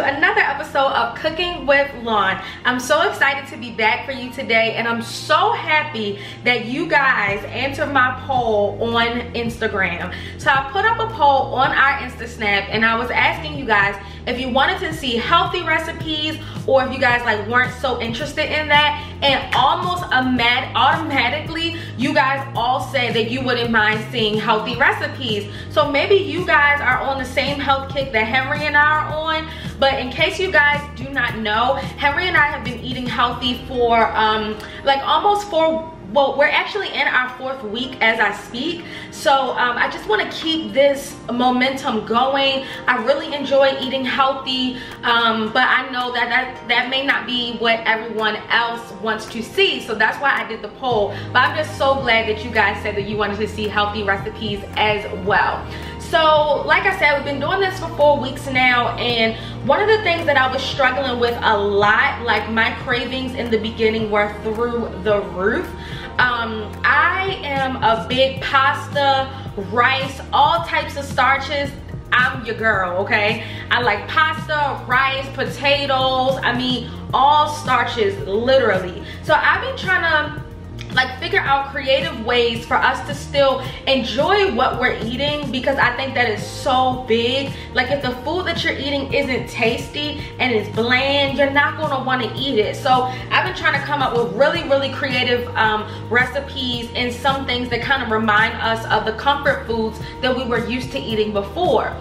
another episode of Cooking with Lawn. I'm so excited to be back for you today, and I'm so happy that you guys answered my poll on Instagram. So I put up a poll on our InstaSnap, and I was asking you guys if you wanted to see healthy recipes or if you guys weren't so interested in that, and almost automatically you guys all said that you wouldn't mind seeing healthy recipes. So maybe you guys are on the same health kick that Henry and I are on, but in case you guys do not know, Henry and I have been eating healthy for well, we're actually in our 4th week as I speak. So I just want to keep this momentum going. I really enjoy eating healthy, but I know that may not be what everyone else wants to see. So that's why I did the poll. But I'm just so glad that you guys said that you wanted to see healthy recipes as well. So like I said, we've been doing this for 4 weeks now, and one of the things that I was struggling with a lot, like my cravings in the beginning were through the roof. I am a big pasta, rice, all types of starches. I'm your girl, okay? I like pasta, rice, potatoes, I mean all starches, literally. So I've been trying to figure out creative ways for us to still enjoy what we're eating, because I think that is so big. Like, if the food that you're eating isn't tasty and it's bland, you're not going to want to eat it. So I've been trying to come up with really creative recipes and some things that kind of remind us of the comfort foods that we were used to eating before.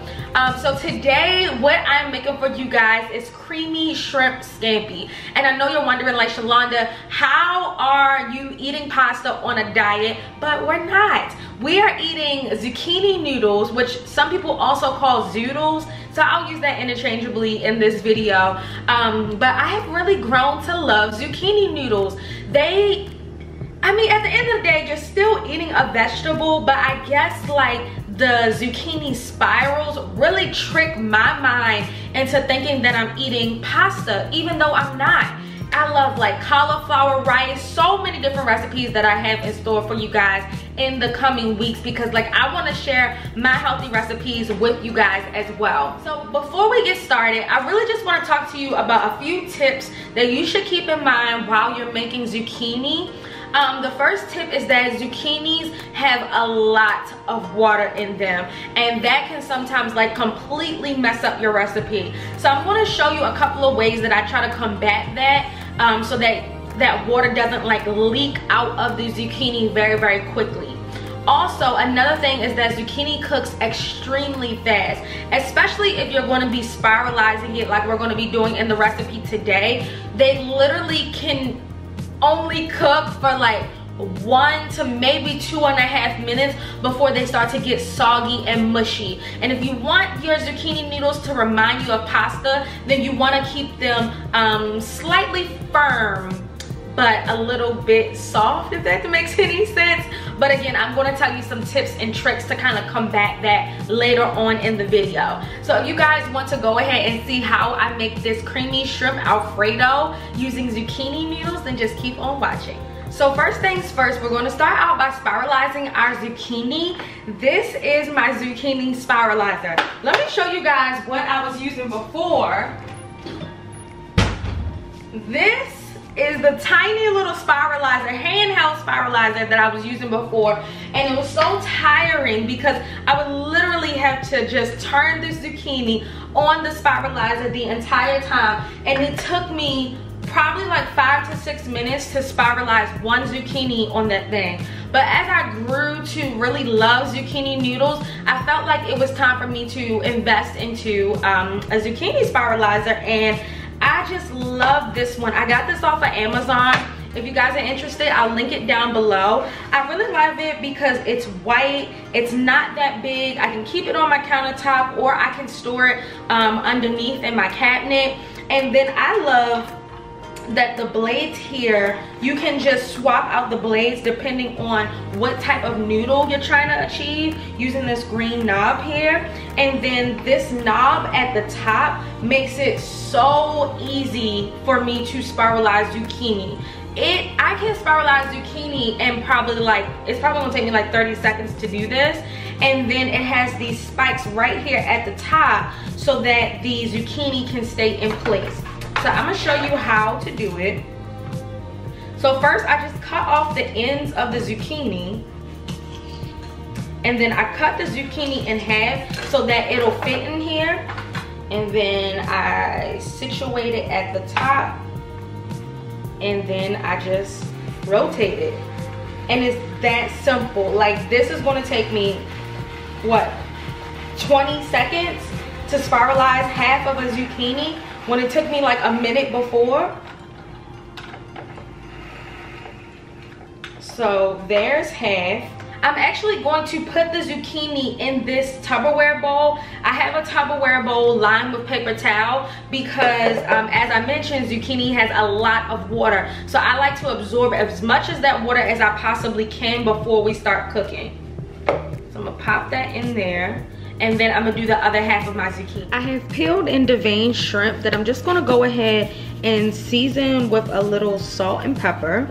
So today what I'm making for you guys is creamy shrimp scampi. And I know you're wondering, like, Shalonda, how are you eating pasta on a diet? But we're not. We are eating zucchini noodles, which some people also call zoodles, so I'll use that interchangeably in this video. But I have really grown to love zucchini noodles. I mean, at the end of the day, you're still eating a vegetable, but I guess the zucchini spirals really trick my mind into thinking that I'm eating pasta, even though I'm not. I love cauliflower rice, so many different recipes that I have in store for you guys in the coming weeks, because I want to share my healthy recipes with you guys as well. So before we get started, I really just want to talk to you about a few tips that you should keep in mind while you're making zucchini. The first tip is that zucchinis have a lot of water in them, and that can sometimes completely mess up your recipe. So I'm going to show you a couple of ways that I try to combat that, so that water doesn't leak out of the zucchini very quickly. Also, another thing is that zucchini cooks extremely fast, especially if you're going to be spiralizing it like we're going to be doing in the recipe today. They literally can only cook for 1 to maybe 2.5 minutes before they start to get soggy and mushy. And if you want your zucchini noodles to remind you of pasta, then you want to keep them slightly firm but a little bit soft, if that makes any sense. But again, I'm going to tell you some tips and tricks to kind of combat that later on in the video. So if you guys want to go ahead and see how I make this creamy shrimp alfredo using zucchini noodles, then just keep on watching. So first things first, we're going to start out by spiralizing our zucchini. This is my zucchini spiralizer. Let me show you guys what I was using before. This is the tiny little spiralizer, handheld spiralizer that I was using before, and it was so tiring because I would literally have to just turn this zucchini on the spiralizer the entire time, and it took me probably 5 to 6 minutes to spiralize one zucchini on that thing. But as I grew to really love zucchini noodles, I felt like it was time for me to invest into a zucchini spiralizer, and I just love this one. I got this off of Amazon. If you guys are interested, I'll link it down below. I really love it because it's white, it's not that big. I can keep it on my countertop, or I can store it underneath in my cabinet. And then I love that the blades here, you can just swap out the blades depending on what type of noodle you're trying to achieve using this green knob here. And then this knob at the top makes it so easy for me to spiralize zucchini. I can spiralize zucchini and it's probably gonna take me like 30 seconds to do this. And then it has these spikes right here at the top so that the zucchini can stay in place. So I'm gonna show you how to do it. So first I just cut off the ends of the zucchini, and then I cut the zucchini in half so that it'll fit in here. And then I situate it at the top, and then I just rotate it. And it's that simple. Like, this is gonna take me, what, 20 seconds to spiralize half of a zucchini when it took me like a minute before. So there's half. I'm actually going to put the zucchini in this Tupperware bowl. I have a Tupperware bowl lined with paper towel because as I mentioned, zucchini has a lot of water. So I like to absorb as much of that water as I possibly can before we start cooking. So I'm gonna pop that in there, and then I'm gonna do the other half of my zucchini. I have peeled and deveined shrimp that I'm just gonna go ahead and season with a little salt and pepper.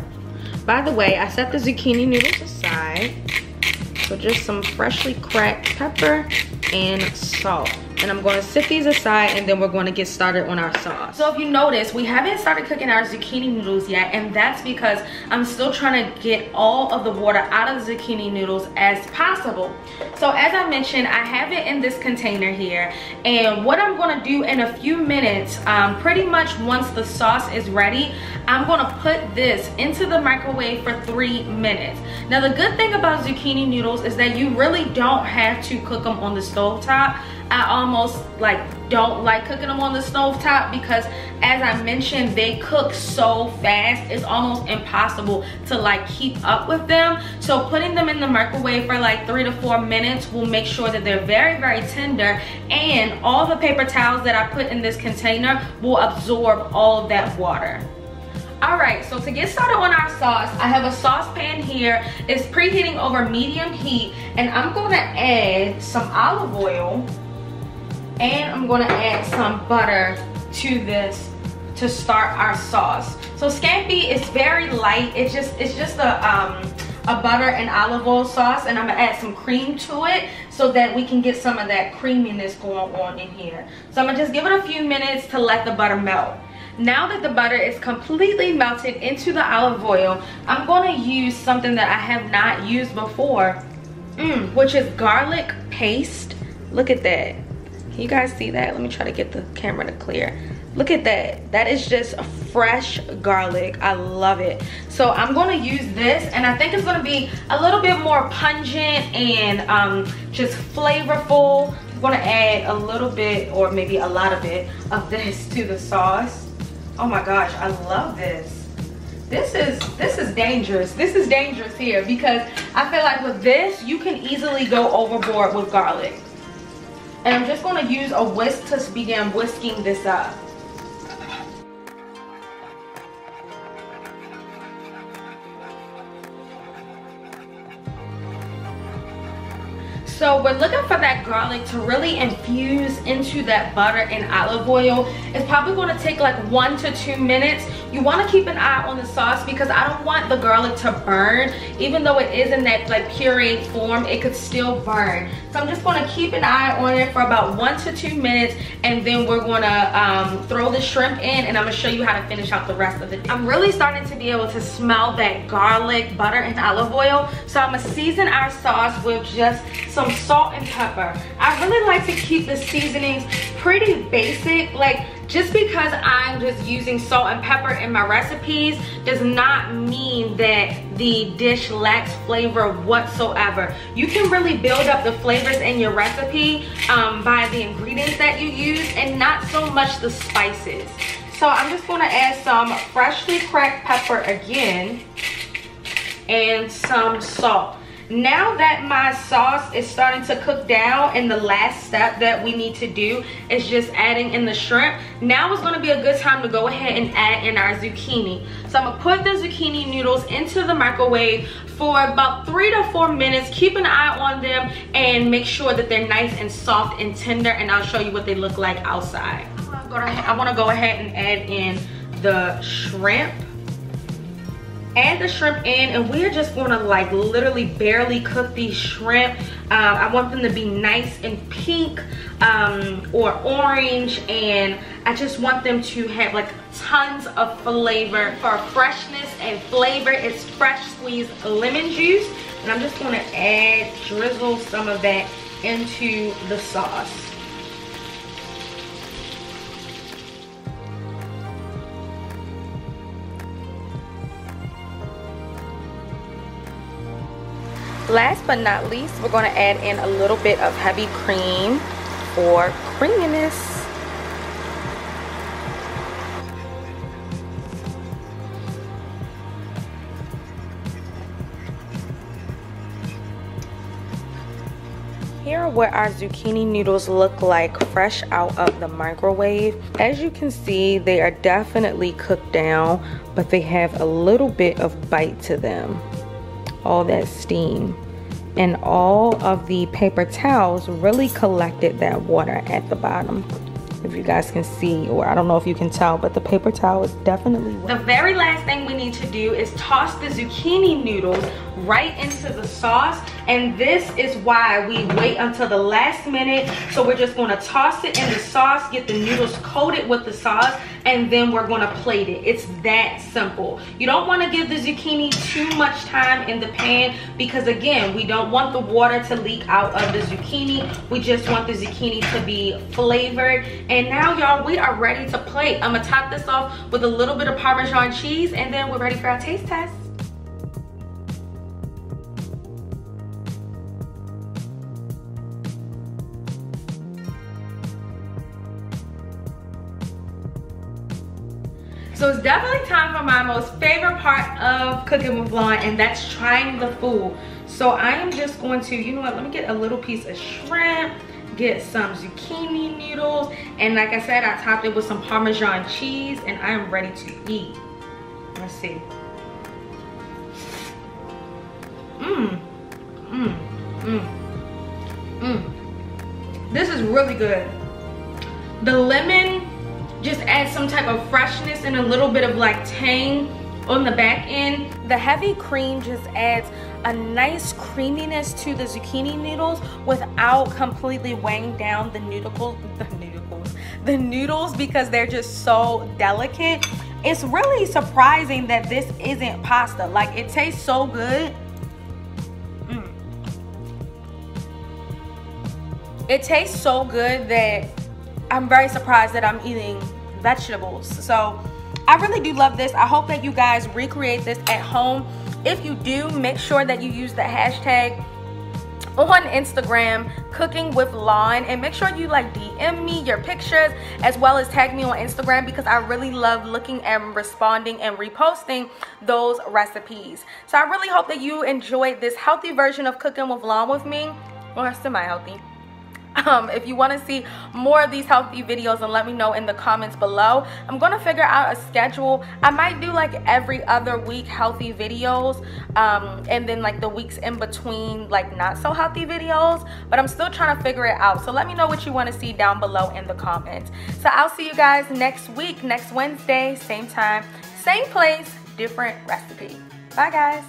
By the way, I set the zucchini noodles aside. So just some freshly cracked pepper and salt. And I'm gonna set these aside, and then we're gonna get started on our sauce. So if you notice, we haven't started cooking our zucchini noodles yet, and that's because I'm still trying to get all of the water out of the zucchini noodles as possible. So as I mentioned, I have it in this container here, and what I'm gonna do in a few minutes, pretty much once the sauce is ready, I'm gonna put this into the microwave for 3 minutes. Now the good thing about zucchini noodles is that you really don't have to cook them on the stovetop. I almost don't like cooking them on the stovetop because, as I mentioned, they cook so fast. It's almost impossible to keep up with them. So putting them in the microwave for 3 to 4 minutes will make sure that they're very, very tender, and all the paper towels that I put in this container will absorb all of that water. Alright, so to get started on our sauce, I have a saucepan here. It's preheating over medium heat, and I'm going to add some olive oil, and I'm going to add some butter to this to start our sauce. So Scampi is very light. It's just a butter and olive oil sauce, and I'm going to add some cream to it so that we can get some of that creaminess going on in here. So I'm going to just give it a few minutes to let the butter melt. Now that the butter is completely melted into the olive oil, I'm going to use something that I have not used before, which is garlic paste. Look at that. Can you guys see that? Let me try to get the camera to clear. Look at that. That is just a fresh garlic. I love it. So I'm going to use this, and I think it's going to be a little bit more pungent and just flavorful. I'm going to add a little bit, or maybe a lot of it, of this to the sauce. Oh my gosh, I love this. This is dangerous. This is dangerous here because I feel like with this, you can easily go overboard with garlic. And I'm just going to use a whisk to begin whisking this up. So we're looking for that garlic to really infuse into that butter and olive oil. It's probably going to take 1 to 2 minutes. You want to keep an eye on the sauce because I don't want the garlic to burn. Even though it is in that pureed form, it could still burn. So I'm just going to keep an eye on it for about 1 to 2 minutes, and then we're going to throw the shrimp in, and I'm going to show you how to finish out the rest of the dish. I'm really starting to be able to smell that garlic, butter, and olive oil. So I'm going to season our sauce with just some salt and pepper. I really like to keep the seasonings pretty basic. Just because I'm just using salt and pepper in my recipes does not mean that the dish lacks flavor whatsoever. You can really build up the flavors in your recipe by the ingredients that you use and not so much the spices. So I'm just going to add some freshly cracked pepper again and some salt. Now that my sauce is starting to cook down, and the last step that we need to do is just adding in the shrimp, now is going to be a good time to go ahead and add in our zucchini. So I'm going to put the zucchini noodles into the microwave for about 3 to 4 minutes. Keep an eye on them and make sure that they're nice and soft and tender, and I'll show you what they look like outside. I want to go ahead and add in the shrimp. add the shrimp in, and we're just gonna like literally barely cook these shrimp. I want them to be nice and pink or orange, and I just want them to have like tons of flavor. For freshness and flavor, it's fresh squeezed lemon juice, and I'm just gonna drizzle some of that into the sauce. Last but not least, we're going to add in a little bit of heavy cream for creaminess. Here are what our zucchini noodles look like fresh out of the microwave. As you can see, they are definitely cooked down, but they have a little bit of bite to them. All that steam, and all of the paper towels really collected that water at the bottom. If you guys can see, or I don't know if you can tell, but the paper towel is definitely wet. The very last thing we need to do is toss the zucchini noodles right into the sauce, and this is why we wait until the last minute. So we're just going to toss it in the sauce, get the noodles coated with the sauce, and then we're going to plate it. It's that simple. You don't want to give the zucchini too much time in the pan, because again, we don't want the water to leak out of the zucchini. We just want the zucchini to be flavored. And now, y'all, we are ready to plate. I'm gonna top this off with a little bit of Parmesan cheese, and then we're ready for our taste test. So it's definitely time for my most favorite part of cooking with Lauren, and that's trying the food. So I am just going to, you know what, let me get a little piece of shrimp, get some zucchini noodles, and like I said, I topped it with some Parmesan cheese, and I am ready to eat. Let's see. This is really good. The lemon just adds some type of freshness and a little bit of like tang on the back end. The heavy cream just adds a nice creaminess to the zucchini noodles without completely weighing down the noodles because they're just so delicate. It's really surprising that this isn't pasta. Like, it tastes so good. It tastes so good that I'm very surprised that I'm eating vegetables. So I really do love this. I hope that you guys recreate this at home. If you do, make sure that you use the hashtag on Instagram, Cooking with Lawn, and make sure you like DM me your pictures as well as tag me on Instagram, because I really love looking and responding and reposting those recipes. So I really hope that you enjoyed this healthy version of Cooking with Lawn with me, or semi-healthy. If you want to see more of these healthy videos, then let me know in the comments below. I'm going to figure out a schedule. I might do like every other week healthy videos, and then like the weeks in between like not so healthy videos, but I'm still trying to figure it out. So let me know what you want to see down below in the comments. So I'll see you guys next week, next Wednesday, same time, same place, different recipe. Bye guys.